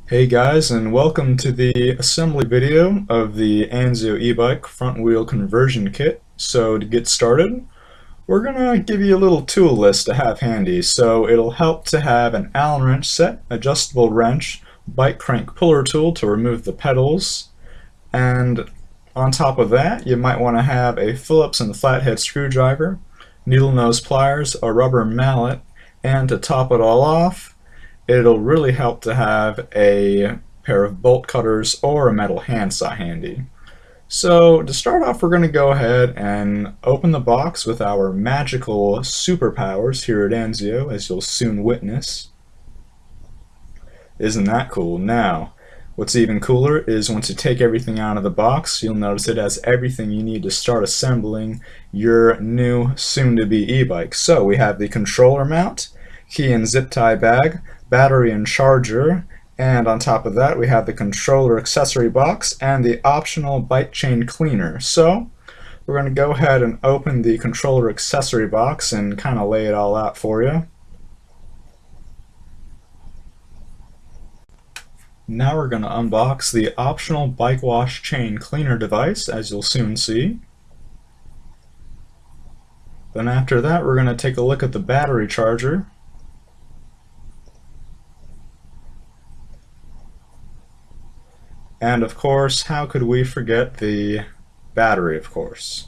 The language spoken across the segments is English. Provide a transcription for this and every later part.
Hey guys, and welcome to the assembly video of the Anzio e-bike front wheel conversion kit. So to get started, we're gonna give you a little tool list to have handy. So it'll help to have an Allen wrench set, adjustable wrench, bike crank puller tool to remove the pedals, and on top of that you might want to have a Phillips and flathead screwdriver, needle nose pliers, a rubber mallet, and to top it all off, it'll really help to have a pair of bolt cutters or a metal handsaw handy. So to start off, we're going to go ahead and open the box with our magical superpowers here at Anzio, as you'll soon witness. Isn't that cool? Now, what's even cooler is once you take everything out of the box, you'll notice it has everything you need to start assembling your new soon-to-be e-bike. So we have the controller mount, key and zip tie bag, battery and charger, and on top of that we have the controller accessory box and the optional bike chain cleaner. So we're going to go ahead and open the controller accessory box and kind of lay it all out for you. Now we're going to unbox the optional bike wash chain cleaner device, as you'll soon see. Then after that we're going to take a look at the battery charger. And of course, how could we forget the battery, of course.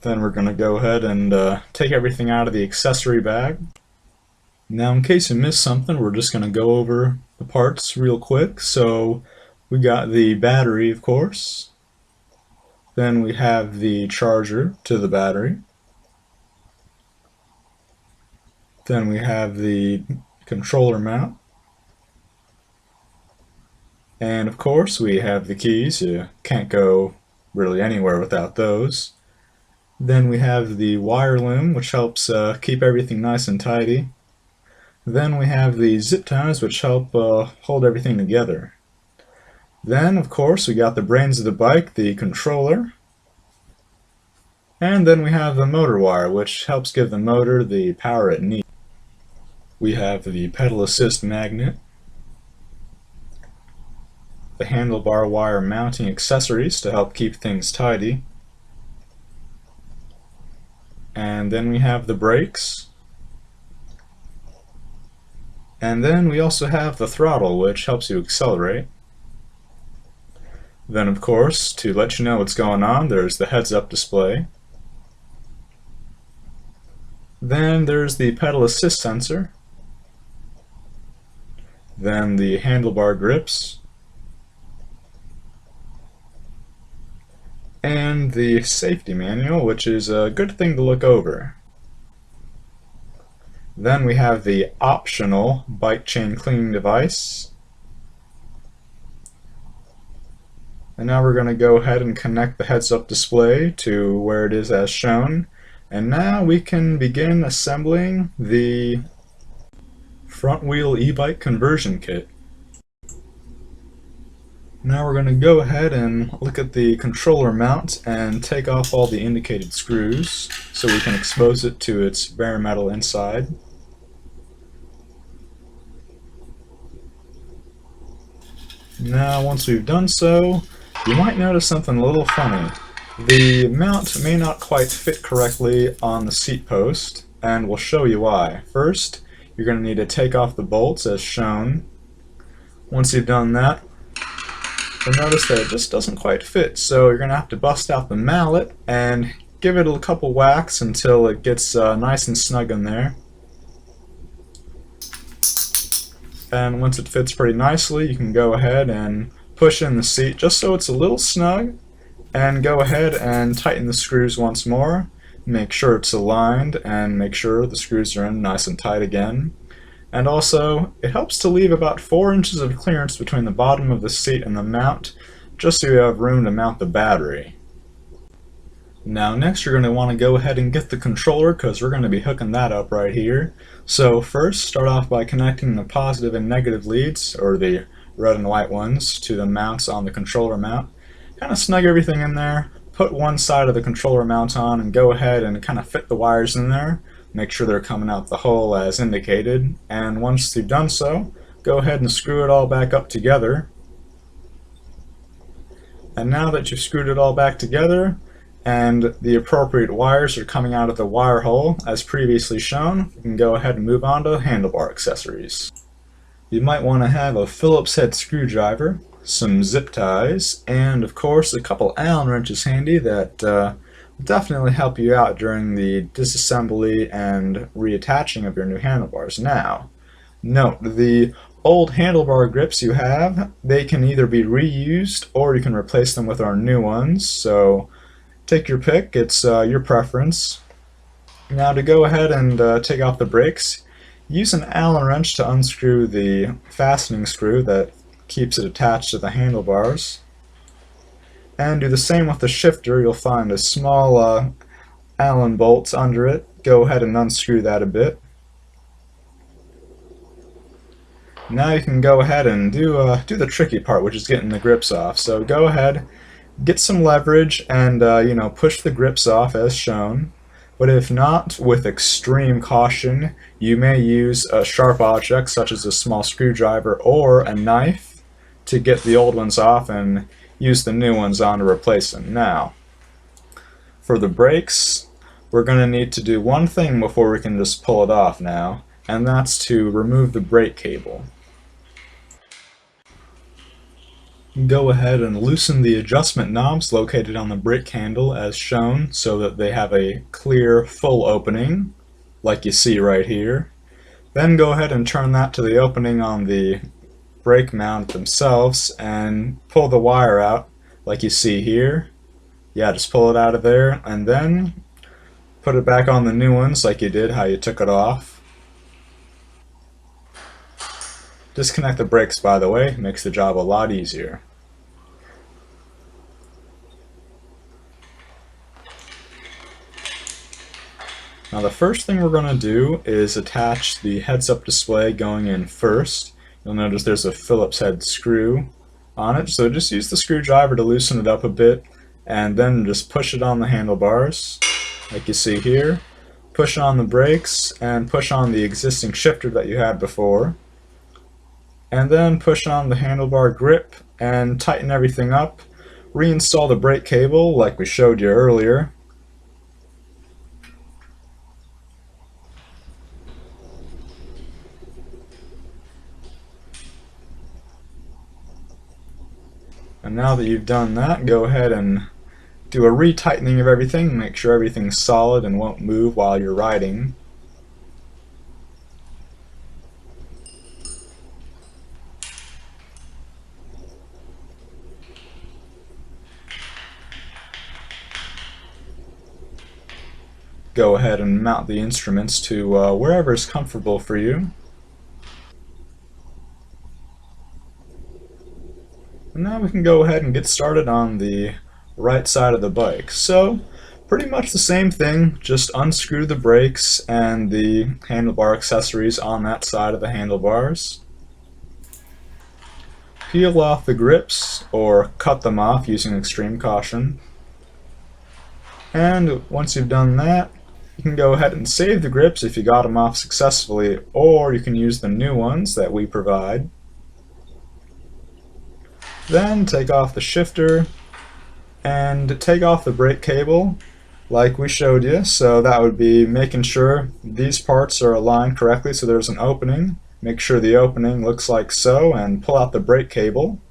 Then we're going to go ahead and take everything out of the accessory bag. Now, in case you missed something, we're just going to go over the parts real quick. So we got the battery, of course. Then we have the charger to the battery. Then we have the controller mount. And of course we have the keys. You can't go really anywhere without those. Then we have the wire loom, which helps keep everything nice and tidy. Then we have the zip ties, which help hold everything together. Then, of course, we got the brains of the bike, the controller. And then we have the motor wire, which helps give the motor the power it needs. We have the pedal assist magnet, the handlebar wire mounting accessories to help keep things tidy. And then we have the brakes. And then we also have the throttle, which helps you accelerate. Then, of course, to let you know what's going on, there's the heads-up display. Then there's the pedal assist sensor. Then the handlebar grips. And the safety manual, which is a good thing to look over. Then we have the optional bike chain cleaning device. And now we're going to go ahead and connect the heads-up display to where it is as shown. And now we can begin assembling the front wheel e-bike conversion kit. Now we're going to go ahead and look at the controller mount and take off all the indicated screws so we can expose it to its bare metal inside. Now once we've done so, you might notice something a little funny. The mount may not quite fit correctly on the seat post, and we'll show you why. First, you're going to need to take off the bolts as shown. Once you've done that, you'll notice that it just doesn't quite fit, so you're going to have to bust out the mallet and give it a couple whacks until it gets nice and snug in there. And once it fits pretty nicely, you can go ahead and push in the seat just so it's a little snug, and go ahead and tighten the screws once more. Make sure it's aligned and make sure the screws are in nice and tight again. And also, it helps to leave about 4 inches of clearance between the bottom of the seat and the mount, just so you have room to mount the battery. Now next you're going to want to go ahead and get the controller, because we're going to be hooking that up right here. So first, start off by connecting the positive and negative leads, or the red and white ones, to the mounts on the controller mount. Kind of snug everything in there, put one side of the controller mount on and go ahead and kind of fit the wires in there. Make sure they're coming out the hole as indicated, and once you've done so, go ahead and screw it all back up together. And now that you've screwed it all back together and the appropriate wires are coming out of the wire hole as previously shown, you can go ahead and move on to handlebar accessories. You might want to have a Phillips head screwdriver, some zip ties, and of course a couple Allen wrenches handy that will definitely help you out during the disassembly and reattaching of your new handlebars. Now, note, the old handlebar grips you have, they can either be reused or you can replace them with our new ones, so take your pick, it's your preference. Now to go ahead and take off the brakes, use an Allen wrench to unscrew the fastening screw that keeps it attached to the handlebars. And do the same with the shifter. You'll find a small Allen bolt under it. Go ahead and unscrew that a bit. Now you can go ahead and do the tricky part, which is getting the grips off. So go ahead, get some leverage, and push the grips off as shown. But if not, with extreme caution, you may use a sharp object such as a small screwdriver or a knife to get the old ones off and use the new ones on to replace them. Now, for the brakes, we're going to need to do one thing before we can just pull it off now, and that's to remove the brake cable. Go ahead and loosen the adjustment knobs located on the brake handle as shown so that they have a clear, full opening, like you see right here. Then go ahead and turn that to the opening on the brake mount themselves and pull the wire out like you see here. Yeah, just pull it out of there and then put it back on the new ones like you did how you took it off. Disconnect the brakes, by the way, makes the job a lot easier. Now the first thing we're going to do is attach the heads-up display going in first. You'll notice there's a Phillips head screw on it, so just use the screwdriver to loosen it up a bit and then just push it on the handlebars like you see here. Push on the brakes and push on the existing shifter that you had before. And then push on the handlebar grip and tighten everything up. Reinstall the brake cable like we showed you earlier. And now that you've done that, go ahead and do a retightening of everything, make sure everything's solid and won't move while you're riding. Go ahead and mount the instruments to wherever is comfortable for you. And now we can go ahead and get started on the right side of the bike. So, pretty much the same thing, just unscrew the brakes and the handlebar accessories on that side of the handlebars. Peel off the grips, or cut them off using extreme caution. And once you've done that, you can go ahead and save the grips if you got them off successfully, or you can use the new ones that we provide. Then take off the shifter and take off the brake cable like we showed you. So that would be making sure these parts are aligned correctly so there's an opening. Make sure the opening looks like so and pull out the brake cable.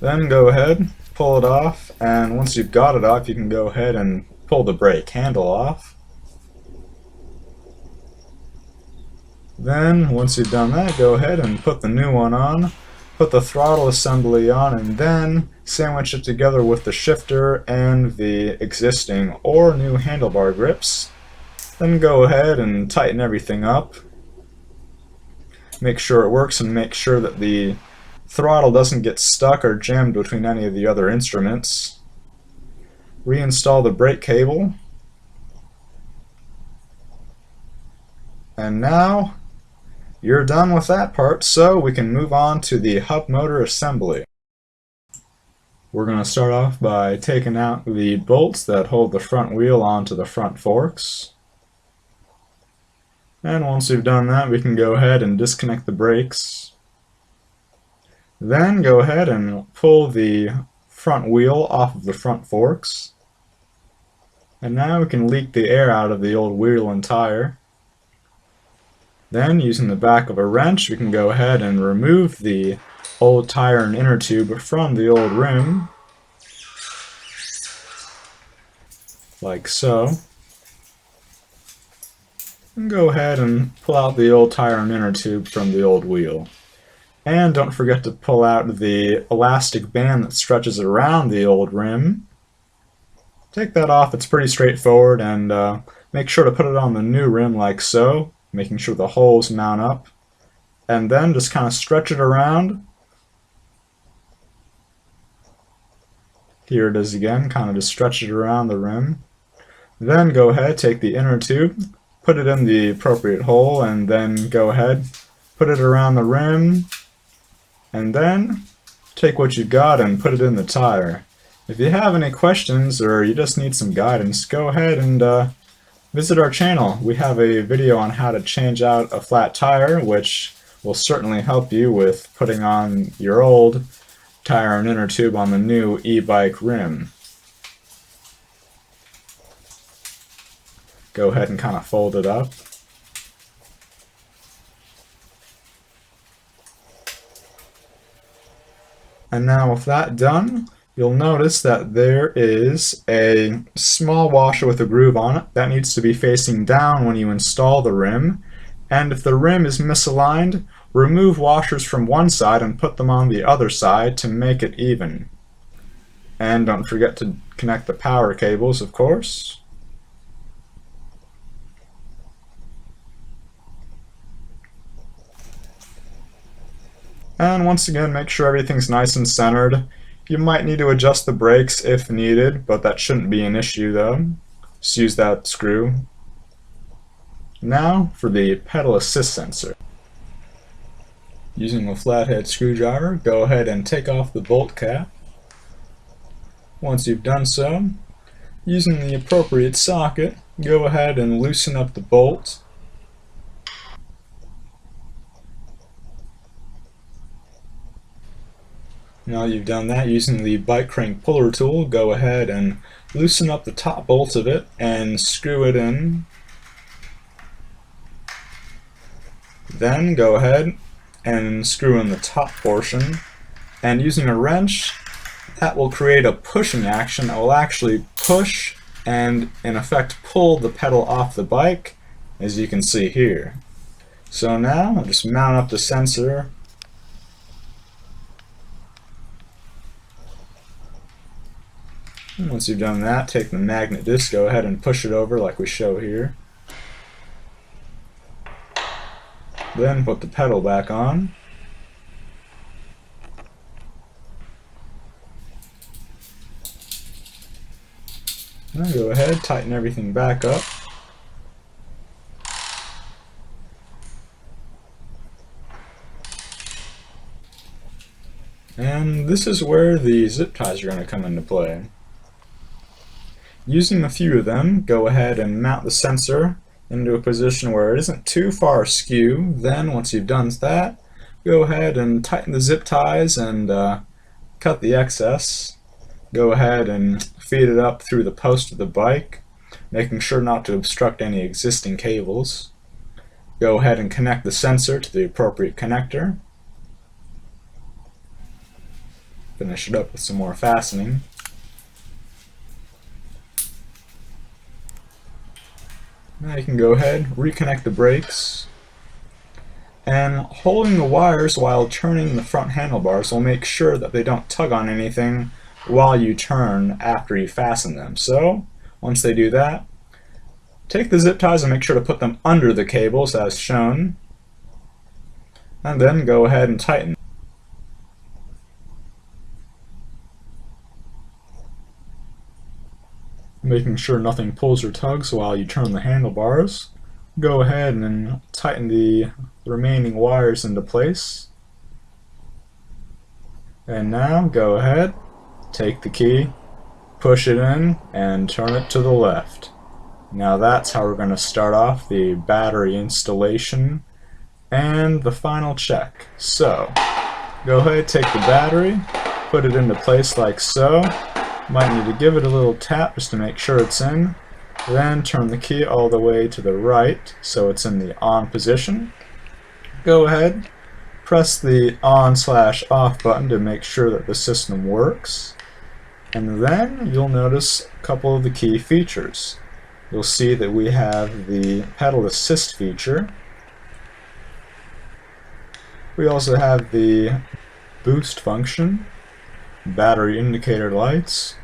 Then go ahead, pull it off, and once you've got it off you can go ahead and pull the brake handle off. Then once you've done that, go ahead and put the new one on. Put the throttle assembly on and then sandwich it together with the shifter and the existing or new handlebar grips. Then go ahead and tighten everything up. Make sure it works and make sure that the throttle doesn't get stuck or jammed between any of the other instruments. Reinstall the brake cable. And now you're done with that part, so we can move on to the hub motor assembly. We're going to start off by taking out the bolts that hold the front wheel onto the front forks. And once we've done that, we can go ahead and disconnect the brakes. Then go ahead and pull the front wheel off of the front forks. And now we can leak the air out of the old wheel and tire. Then, using the back of a wrench, we can go ahead and remove the old tire and inner tube from the old rim, like so. And go ahead and pull out the old tire and inner tube from the old wheel. And don't forget to pull out the elastic band that stretches around the old rim. Take that off, it's pretty straightforward, and make sure to put it on the new rim like so, making sure the holes mount up. And then just kind of stretch it around. Here it is again, kind of just stretch it around the rim. Then go ahead, take the inner tube, put it in the appropriate hole, and then go ahead, put it around the rim, and then take what you got and put it in the tire. If you have any questions or you just need some guidance, go ahead and visit our channel. We have a video on how to change out a flat tire, which will certainly help you with putting on your old tire and inner tube on the new e-bike rim. Go ahead and kind of fold it up. And now with that done, you'll notice that there is a small washer with a groove on it that needs to be facing down when you install the rim. And if the rim is misaligned, remove washers from one side and put them on the other side to make it even. And don't forget to connect the power cables, of course. And once again, make sure everything's nice and centered. You might need to adjust the brakes if needed, but that shouldn't be an issue though. Just use that screw. Now for the pedal assist sensor. Using a flathead screwdriver, go ahead and take off the bolt cap. Once you've done so, using the appropriate socket, go ahead and loosen up the bolt. Now you've done that, using the bike crank puller tool, go ahead and loosen up the top bolt of it and screw it in. Then go ahead and screw in the top portion, and using a wrench, that will create a pushing action that will actually push and in effect pull the pedal off the bike, as you can see here. So now I'll just mount up the sensor. Once you've done that, take the magnet disc, go ahead and push it over like we show here. Then put the pedal back on. Now go ahead, tighten everything back up. And this is where the zip ties are going to come into play. Using a few of them, go ahead and mount the sensor into a position where it isn't too far askew. Then, once you've done that, go ahead and tighten the zip ties and cut the excess. Go ahead and feed it up through the post of the bike, making sure not to obstruct any existing cables. Go ahead and connect the sensor to the appropriate connector. Finish it up with some more fastening. Now you can go ahead, reconnect the brakes, and holding the wires while turning the front handlebars will make sure that they don't tug on anything while you turn after you fasten them. So once they do that, take the zip ties and make sure to put them under the cables as shown, and then go ahead and tighten. Making sure nothing pulls or tugs while you turn the handlebars. Go ahead and tighten the remaining wires into place. And now go ahead take the key, push it in, and turn it to the left. Now that's how we're going to start off the battery installation and the final check. So, go ahead, take the battery, put it into place like so. Might need to give it a little tap just to make sure it's in. Then turn the key all the way to the right so it's in the on position. Go ahead, press the on/off button to make sure that the system works. And then you'll notice a couple of the key features. You'll see that we have the pedal assist feature. We also have the boost function, battery indicator lights.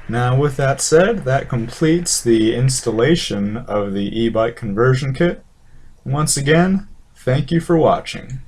Now with that said, that completes the installation of the e-bike conversion kit. Once again, thank you for watching.